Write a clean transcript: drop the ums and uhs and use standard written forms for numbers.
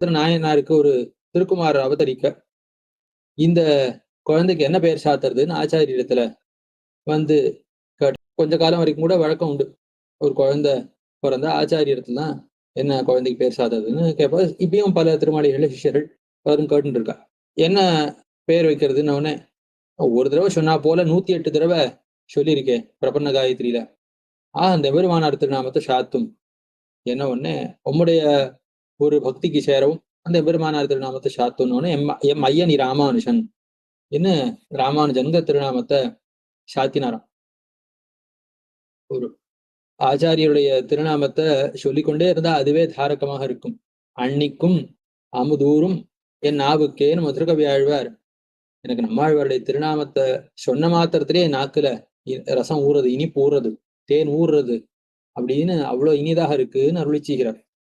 நாயனாருக்கு ஒரு திருக்குமார் அவதரிக்க இந்த குழந்தைக்கு என்ன பெயர் சாத்துறதுன்னு ஆச்சாரியத்துல வந்து கொஞ்ச காலம் வரைக்கும் கூட வழக்கம் உண்டு. ஒரு குழந்தை பிறந்த ஆச்சாரியத்துல தான் என்ன குழந்தைக்கு பேர் சாத்துறதுன்னு கேட்பா. இப்பயும் பல திருமாளிகள் சிஷ்யர்கள் பலரும் கேட்டுட்டு இருக்கா. என்ன பேர் வைக்கிறதுன்னு உடனே ஒரு தடவை சொன்னா போல 108 தடவை சொல்லியிருக்கேன் பிரபன்ன காயத்ரியில. அந்த பெருமானார் திருநாமத்தை சாத்தும் என்ன ஒண்ணு உம்முடைய ஒரு பக்திக்கு சேரவும் அந்த பெருமானார் திருநாமத்தை சாத்துன்னு எம் ஐயனி ராமானுஷன் என்ன ராமானுஜன்க திருநாமத்தை சாத்தினாராம். ஒரு ஆச்சாரியருடைய திருநாமத்தை சொல்லிக்கொண்டே இருந்தா அதுவே தாரகமாக இருக்கும். அன்னிக்கும் அமுதூரும் என் நாவுக்கேன்னு மதுரகவி ஆழ்வார் எனக்கு நம்மாழ்வாருடைய திருநாமத்தை சொன்ன மாத்திரத்திலே நாக்குல ரசம் ஊறுறது, இனிப்பு ஊறுறது, தேன் ஊறுறது அப்படின்னு அவ்வளவு இனிதாக இருக்குன்னு அருளி செய்கிறார்.